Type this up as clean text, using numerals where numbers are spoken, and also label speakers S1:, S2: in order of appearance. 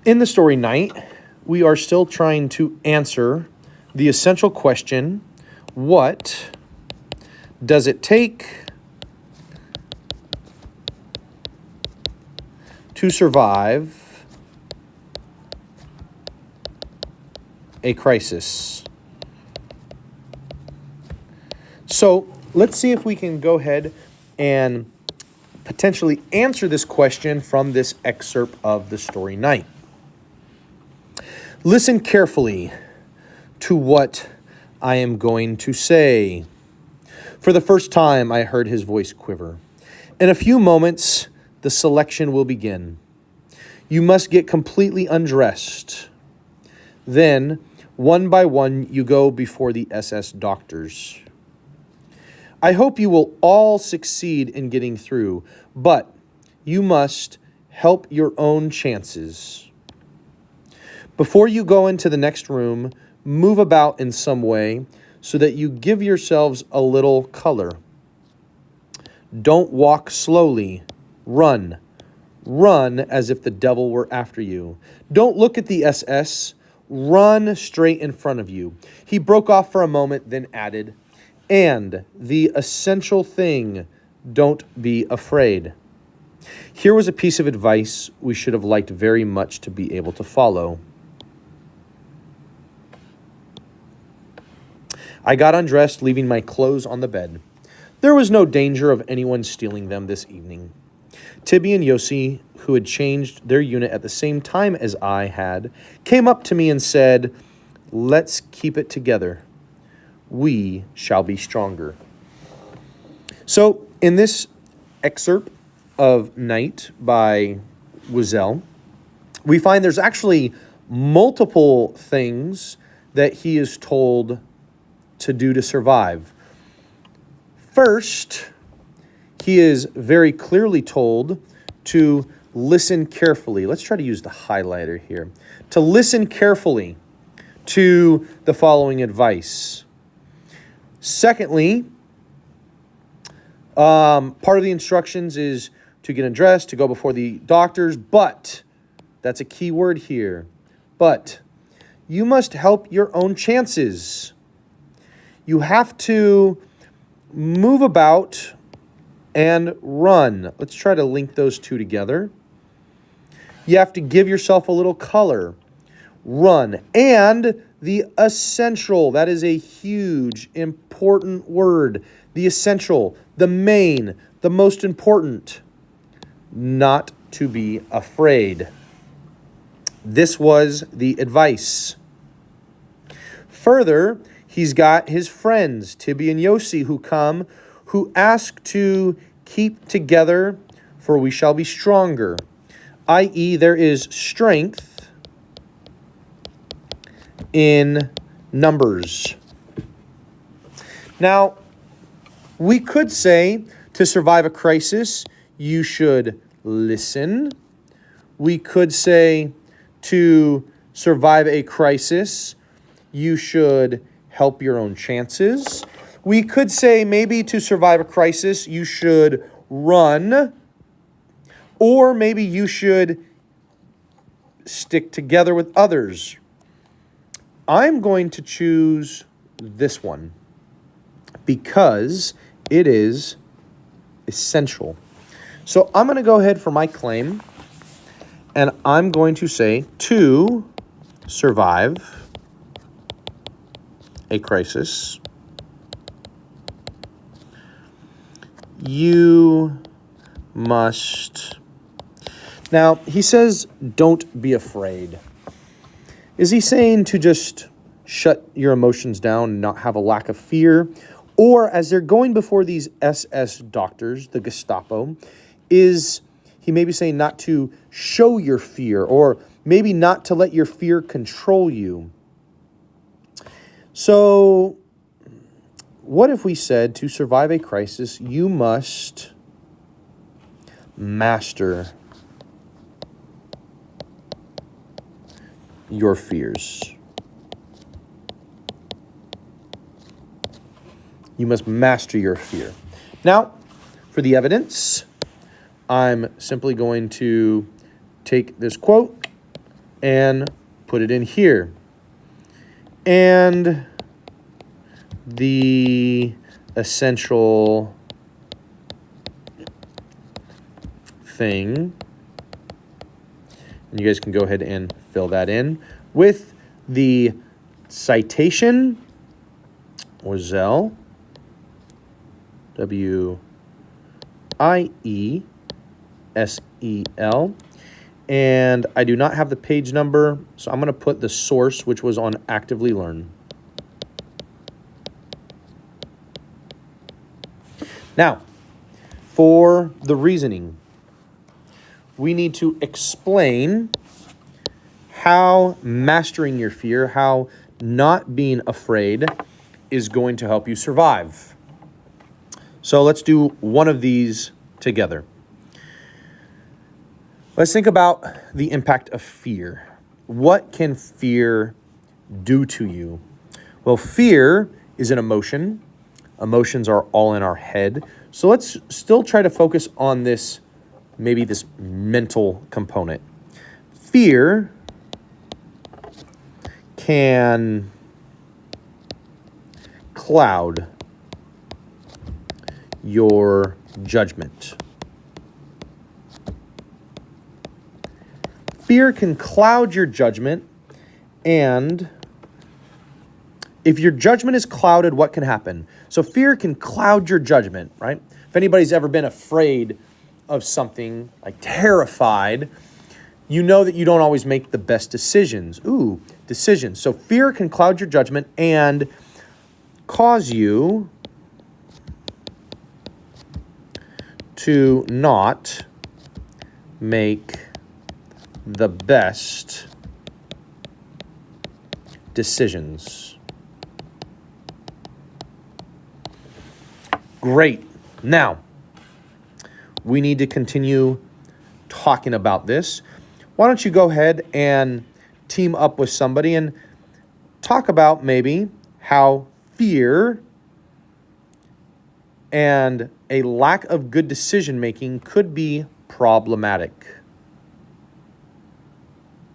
S1: In the story Night, we are still trying to answer the essential question, what does it take to survive a crisis? So let's see if we can go ahead and potentially answer this question from this excerpt of the story Night. Listen carefully to what I am going to say. For the first time, I heard his voice quiver. In a few moments, the selection will begin. You must get completely undressed. Then, one by one, you go before the SS doctors. I hope you will all succeed in getting through, but you must help your own chances. Before you go into the next room, move about in some way so that you give yourselves a little color. Don't walk slowly. Run. Run as if the devil were after you. Don't look at the SS. Run straight in front of you. He broke off for a moment, then added, and the essential thing, don't be afraid. Here was a piece of advice we should have liked very much to be able to follow. I got undressed, leaving my clothes on the bed. There was no danger of anyone stealing them this evening. Tibby and Yossi, who had changed their unit at the same time as I had, came up to me and said, "Let's keep it together. We shall be stronger." So, in this excerpt of Night by Wiesel, we find there's actually multiple things that he is told to do to survive. First, he is very clearly told to listen carefully. Let's try to use the highlighter here. To listen carefully to the following advice. Secondly, part of the instructions is to get undressed, to go before the doctors, but, that's a key word here, but you must help your own chances. You have to move about and run. Let's try to link those two together. You have to give yourself a little color. Run. And the essential, that is a huge, important word. The essential, the main, the most important. Not to be afraid. This was the advice. Further, he's got his friends, Tibby and Yossi, who come, who ask to keep together, for we shall be stronger. I.e., there is strength in numbers. Now, we could say to survive a crisis, you should listen. We could say to survive a crisis, you should help your own chances. We could say maybe to survive a crisis, you should run, or maybe you should stick together with others. I'm going to choose this one because it is essential. So I'm going to go ahead for my claim, and I'm going to say to survive a crisis, you must. Now, he says, don't be afraid. Is he saying to just shut your emotions down and not have a lack of fear? Or as they're going before these SS doctors, the Gestapo, is he maybe saying not to show your fear, or maybe not to let your fear control you? So, what if we said to survive a crisis, you must master your fears? You must master your fear. Now, for the evidence, I'm simply going to take this quote and put it in here. And the essential thing, and you guys can go ahead and fill that in with the citation, or Zell, Wiesel, and I do not have the page number, so I'm going to put the source, which was on Actively Learn. Now, for the reasoning, we need to explain how mastering your fear, how not being afraid is going to help you survive. So let's do one of these together. Let's think about the impact of fear. What can fear do to you? Well, fear is an emotion. Emotions are all in our head. So let's still try to focus on this, maybe this mental component. Fear can cloud your judgment. Fear can cloud your judgment, and if your judgment is clouded, what can happen? So fear can cloud your judgment, right? If anybody's ever been afraid of something, like terrified, you know that you don't always make the best decisions. Decisions. So fear can cloud your judgment and cause you to not make the best decisions. Great. Now, we need to continue talking about this. Why don't you go ahead and team up with somebody and talk about maybe how fear and a lack of good decision making could be problematic.